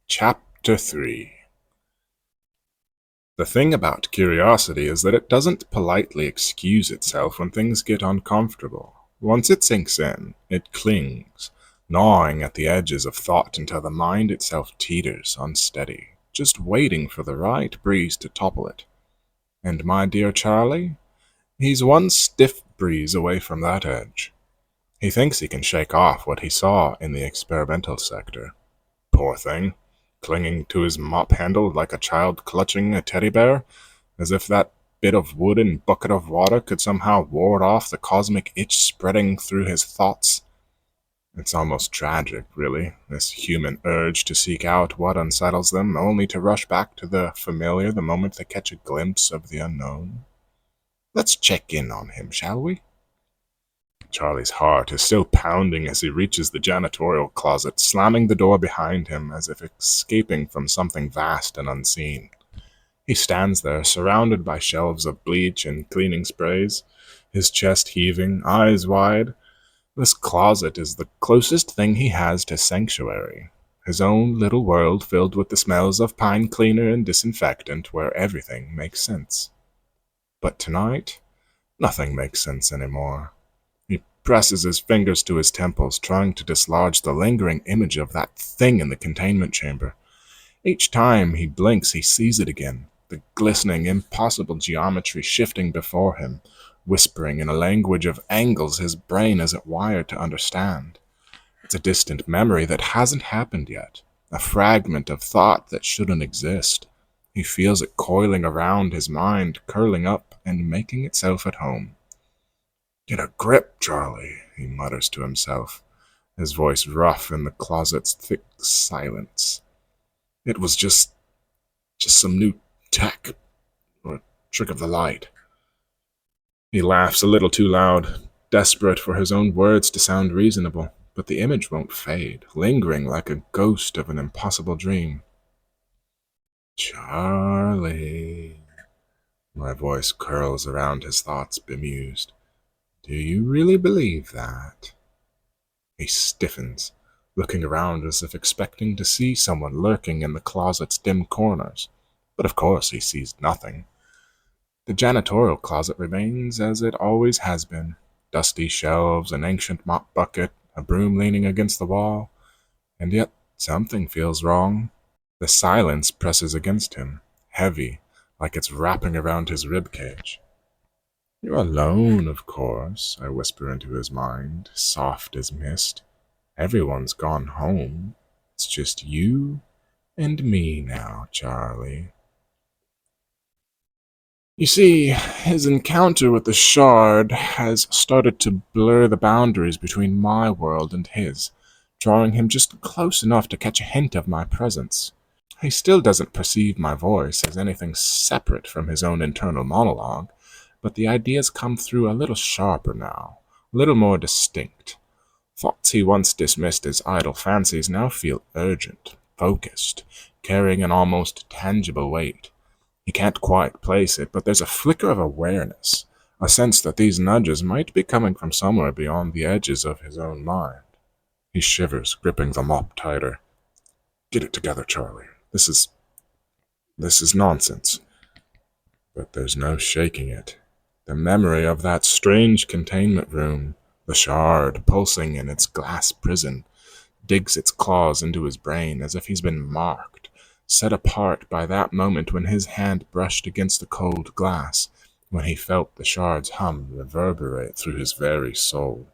Chapter 3. The thing about curiosity is that it doesn't politely excuse itself when things get uncomfortable. Once it sinks in, it clings, gnawing at the edges of thought until the mind itself teeters unsteady, just waiting for the right breeze to topple it. And my dear Charlie, he's one stiff breeze away from that edge. He thinks he can shake off what he saw in the experimental sector. Poor thing, clinging to his mop handle like a child clutching a teddy bear, as if that bit of wood and bucket of water could somehow ward off the cosmic itch spreading through his thoughts. It's almost tragic, really, this human urge to seek out what unsettles them, only to rush back to the familiar the moment they catch a glimpse of the unknown. Let's check in on him, shall we? Charlie's heart is still pounding as he reaches the janitorial closet, slamming the door behind him as if escaping from something vast and unseen. He stands there, surrounded by shelves of bleach and cleaning sprays, his chest heaving, eyes wide. This closet is the closest thing he has to sanctuary, his own little world filled with the smells of pine cleaner and disinfectant where everything makes sense. But tonight, nothing makes sense anymore. He presses his fingers to his temples, trying to dislodge the lingering image of that thing in the containment chamber. Each time he blinks, he sees it again, the glistening, impossible geometry shifting before him, whispering in a language of angles his brain isn't wired to understand. It's a distant memory that hasn't happened yet, a fragment of thought that shouldn't exist. He feels it coiling around his mind, curling up and making itself at home. Get a grip, Charlie, he mutters to himself, his voice rough in the closet's thick silence. It was just some new tech, or a trick of the light. He laughs a little too loud, desperate for his own words to sound reasonable, but the image won't fade, lingering like a ghost of an impossible dream. Charlie, my voice curls around his thoughts, bemused. Do you really believe that? He stiffens, looking around as if expecting to see someone lurking in the closet's dim corners. But of course he sees nothing. The janitorial closet remains as it always has been. Dusty shelves, an ancient mop bucket, a broom leaning against the wall. And yet something feels wrong. The silence presses against him, heavy, like it's wrapping around his ribcage. You're alone, of course, I whisper into his mind, soft as mist. Everyone's gone home. It's just you and me now, Charlie. You see, his encounter with the shard has started to blur the boundaries between my world and his, drawing him just close enough to catch a hint of my presence. He still doesn't perceive my voice as anything separate from his own internal monologue, but the ideas come through a little sharper now, a little more distinct. Thoughts he once dismissed as idle fancies now feel urgent, focused, carrying an almost tangible weight. He can't quite place it, but there's a flicker of awareness, a sense that these nudges might be coming from somewhere beyond the edges of his own mind. He shivers, gripping the mop tighter. Get it together, Charlie. This is nonsense. But there's no shaking it. The memory of that strange containment room, the shard pulsing in its glass prison, digs its claws into his brain as if he's been marked, set apart by that moment when his hand brushed against the cold glass, when he felt the shard's hum reverberate through his very soul.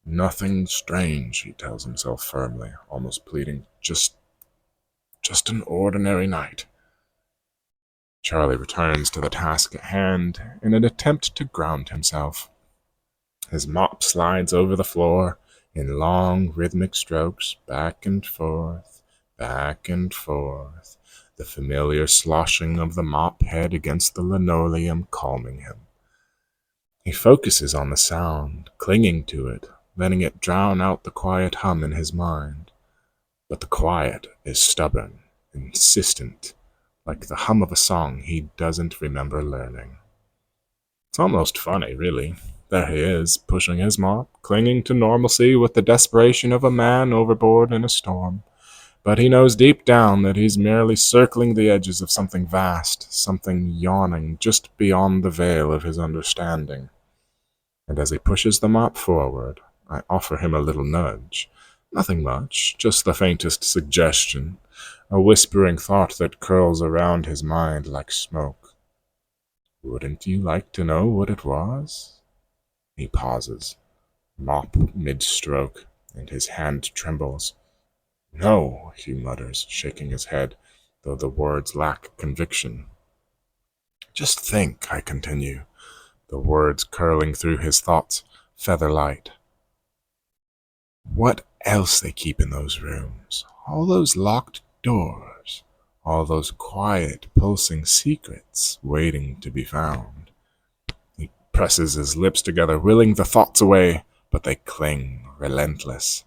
Nothing strange, he tells himself firmly, almost pleading. Just an ordinary night. Charlie returns to the task at hand in an attempt to ground himself. His mop slides over the floor in long, rhythmic strokes, back and forth, the familiar sloshing of the mop head against the linoleum calming him. He focuses on the sound, clinging to it, letting it drown out the quiet hum in his mind. But the quiet is stubborn, insistent, like the hum of a song he doesn't remember learning. It's almost funny, really. There he is, pushing his mop, clinging to normalcy with the desperation of a man overboard in a storm. but he knows deep down that he's merely circling the edges of something vast, something yawning just beyond the veil of his understanding. And as he pushes the mop forward, I offer him a little nudge. Nothing much, just the faintest suggestion, a whispering thought that curls around his mind like smoke. Wouldn't you like to know what it was? He pauses, mop mid-stroke, and his hand trembles. No, he mutters, shaking his head, though the words lack conviction. Just think, I continue, the words curling through his thoughts, feather-light. What else they keep in those rooms? All those locked doors, all those quiet, pulsing secrets waiting to be found. He presses his lips together, willing the thoughts away, but they cling, relentless.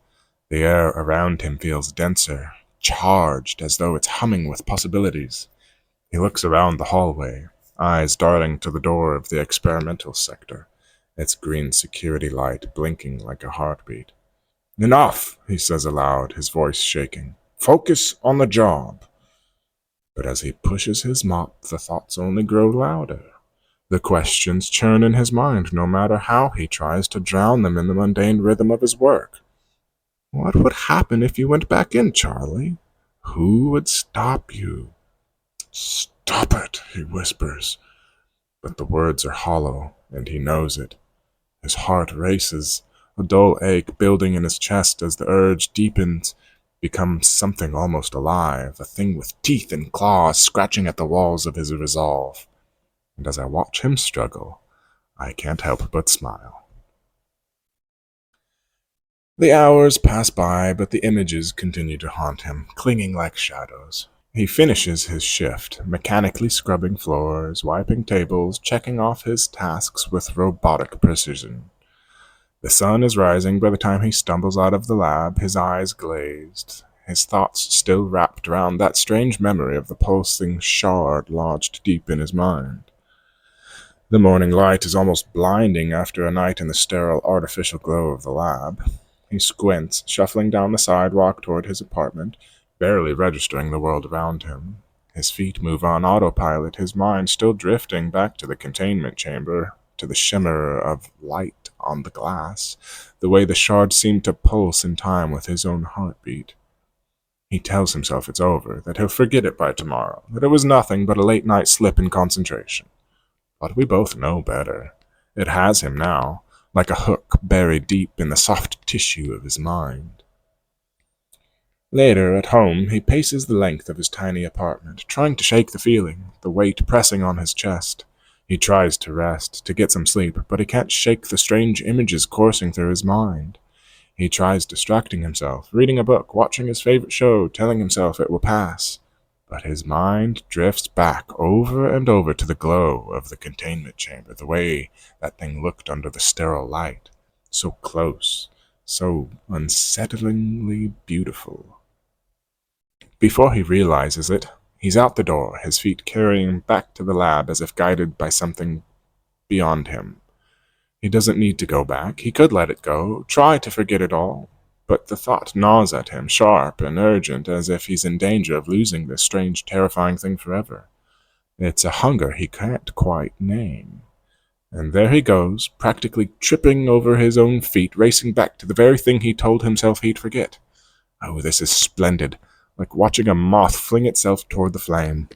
The air around him feels denser, charged, as though it's humming with possibilities. He looks around the hallway, eyes darting to the door of the experimental sector, its green security light blinking like a heartbeat. Enough, he says aloud, his voice shaking. Focus on the job. But as he pushes his mop, the thoughts only grow louder. The questions churn in his mind, no matter how he tries to drown them in the mundane rhythm of his work. What would happen if you went back in, Charlie? Who would stop you? Stop it, he whispers. But the words are hollow, and he knows it. His heart races, a dull ache building in his chest as the urge deepens, becomes something almost alive, a thing with teeth and claws scratching at the walls of his resolve. And as I watch him struggle, I can't help but smile. The hours pass by, but the images continue to haunt him, clinging like shadows. He finishes his shift, mechanically scrubbing floors, wiping tables, checking off his tasks with robotic precision. The sun is rising by the time he stumbles out of the lab, his eyes glazed, his thoughts still wrapped around that strange memory of the pulsing shard lodged deep in his mind. The morning light is almost blinding after a night in the sterile, artificial glow of the lab. He squints, shuffling down the sidewalk toward his apartment, barely registering the world around him. His feet move on autopilot, his mind still drifting back to the containment chamber, to the shimmer of light on the glass, the way the shard seemed to pulse in time with his own heartbeat. He tells himself it's over, that he'll forget it by tomorrow, that it was nothing but a late-night slip in concentration. But we both know better. It has him now, like a hook buried deep in the soft tissue of his mind. Later, at home, he paces the length of his tiny apartment, trying to shake the feeling, the weight pressing on his chest. He tries to rest, to get some sleep, but he can't shake the strange images coursing through his mind. He tries distracting himself, reading a book, watching his favorite show, telling himself it will pass. But his mind drifts back over and over to the glow of the containment chamber, the way that thing looked under the sterile light. So close, so unsettlingly beautiful. Before he realizes it, he's out the door, his feet carrying him back to the lab as if guided by something beyond him. He doesn't need to go back. He could let it go, try to forget it all. But the thought gnaws at him, sharp and urgent, as if he's in danger of losing this strange, terrifying thing forever. It's a hunger he can't quite name. And there he goes, practically tripping over his own feet, racing back to the very thing he told himself he'd forget. Oh, this is splendid, like watching a moth fling itself toward the flame.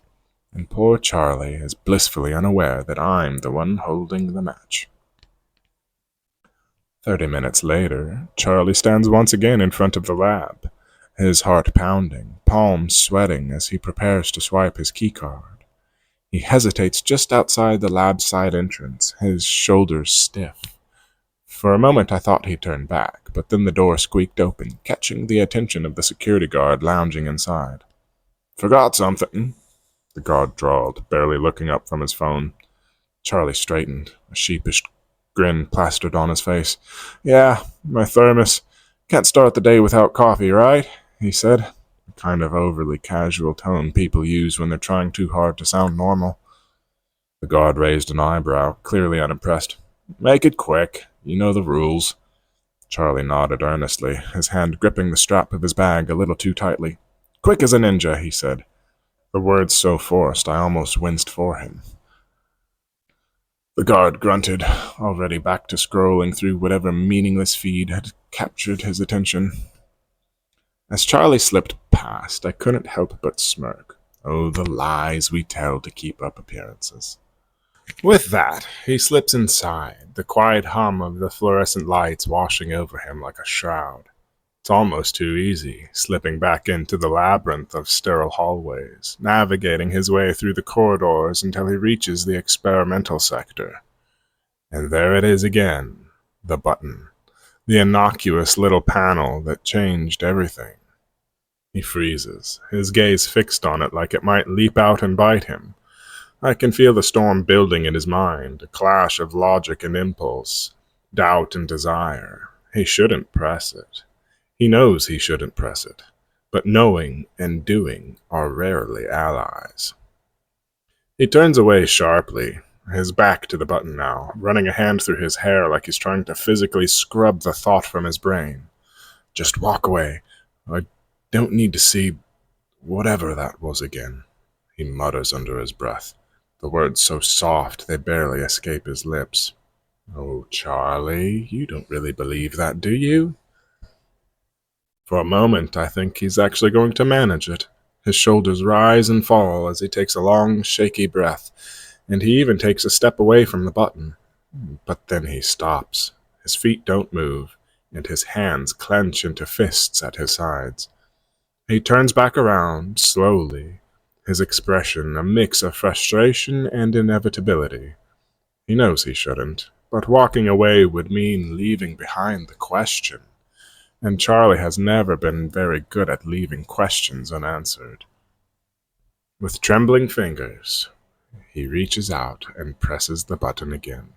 And poor Charlie is blissfully unaware that I'm the one holding the match. 30 minutes later, Charlie stands once again in front of the lab, his heart pounding, palms sweating as he prepares to swipe his keycard. He hesitates just outside the lab side entrance, his shoulders stiff. For a moment I thought he'd turn back, but then the door squeaked open, catching the attention of the security guard lounging inside. "Forgot something," the guard drawled, barely looking up from his phone. Charlie straightened, a sheepish grin plastered on his face. "Yeah, my thermos. Can't start the day without coffee, right?" he said, a kind of overly casual tone people use when they're trying too hard to sound normal. The guard raised an eyebrow, clearly unimpressed. "Make it quick. You know the rules." Charlie nodded earnestly, his hand gripping the strap of his bag a little too tightly. Quick as a ninja, he said, the words so forced I almost winced for him. The guard grunted, already back to scrolling through whatever meaningless feed had captured his attention. As Charlie slipped past, I couldn't help but smirk. Oh, the lies we tell to keep up appearances. With that, he slips inside, the quiet hum of the fluorescent lights washing over him like a shroud. It's almost too easy, slipping back into the labyrinth of sterile hallways, navigating his way through the corridors until he reaches the experimental sector. And there it is again, the button, the innocuous little panel that changed everything. He freezes, his gaze fixed on it like it might leap out and bite him. I can feel the storm building in his mind, a clash of logic and impulse, doubt and desire. He shouldn't press it. He knows he shouldn't press it, but knowing and doing are rarely allies. He turns away sharply, his back to the button now, running a hand through his hair like he's trying to physically scrub the thought from his brain. Just walk away. I don't need to see whatever that was again, he mutters under his breath, the words so soft they barely escape his lips. Oh, Charlie, you don't really believe that, do you? For a moment, I think he's actually going to manage it. His shoulders rise and fall as he takes a long, shaky breath, and he even takes a step away from the button. But then he stops. His feet don't move, and his hands clench into fists at his sides. He turns back around, slowly, his expression a mix of frustration and inevitability. He knows he shouldn't, but walking away would mean leaving behind the question. And Charlie has never been very good at leaving questions unanswered. With trembling fingers, he reaches out and presses the button again.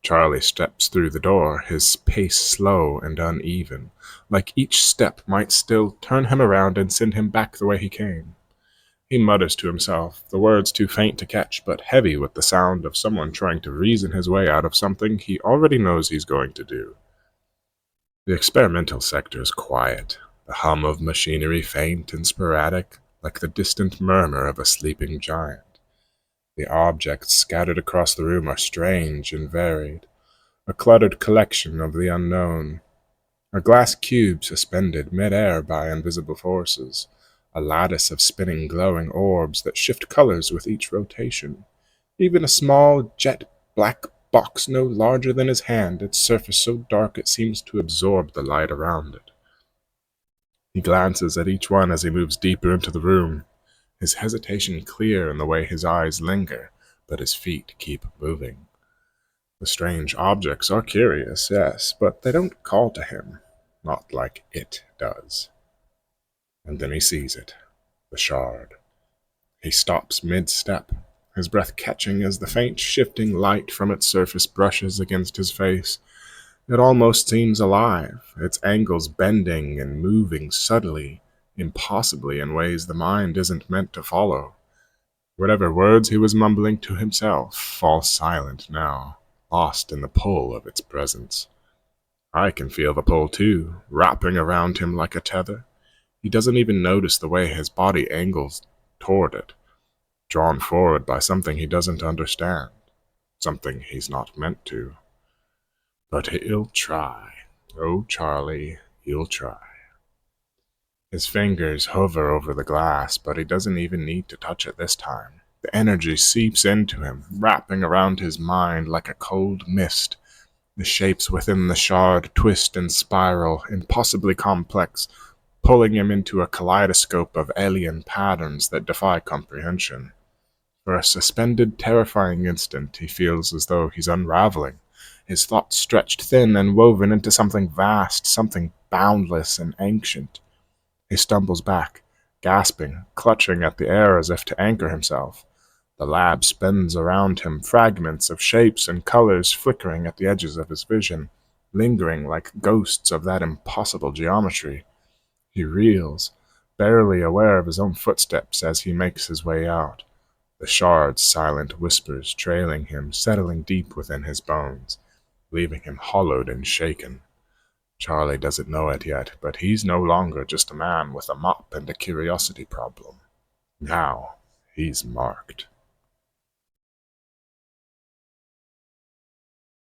Charlie steps through the door, his pace slow and uneven, like each step might still turn him around and send him back the way he came. He mutters to himself, the words too faint to catch, but heavy with the sound of someone trying to reason his way out of something he already knows he's going to do. The experimental sector is quiet, the hum of machinery faint and sporadic, like the distant murmur of a sleeping giant. The objects scattered across the room are strange and varied, a cluttered collection of the unknown. A glass cube suspended mid-air by invisible forces, a lattice of spinning glowing orbs that shift colors with each rotation. Even a small jet-black box no larger than his hand, its surface so dark it seems to absorb the light around it. He glances at each one as he moves deeper into the room, his hesitation clear in the way his eyes linger, but his feet keep moving. The strange objects are curious, yes, but they don't call to him, not like it does. And then he sees it, the shard. He stops mid-step, his breath catching as the faint shifting light from its surface brushes against his face. It almost seems alive, its angles bending and moving subtly, impossibly in ways the mind isn't meant to follow. Whatever words he was mumbling to himself fall silent now, lost in the pull of its presence. I can feel the pull too, wrapping around him like a tether. He doesn't even notice the way his body angles toward it, drawn forward by something he doesn't understand, something he's not meant to. But he'll try. Oh, Charlie, he'll try. His fingers hover over the glass, but he doesn't even need to touch it this time. The energy seeps into him, wrapping around his mind like a cold mist. The shapes within the shard twist and spiral, impossibly complex, pulling him into a kaleidoscope of alien patterns that defy comprehension. For a suspended, terrifying instant, he feels as though he's unraveling, his thoughts stretched thin and woven into something vast, something boundless and ancient. He stumbles back, gasping, clutching at the air as if to anchor himself. The lab spins around him, fragments of shapes and colors flickering at the edges of his vision, lingering like ghosts of that impossible geometry. He reels, barely aware of his own footsteps as he makes his way out, the shard's silent whispers trailing him, settling deep within his bones, leaving him hollowed and shaken. Charlie doesn't know it yet, but he's no longer just a man with a mop and a curiosity problem. Now, he's marked.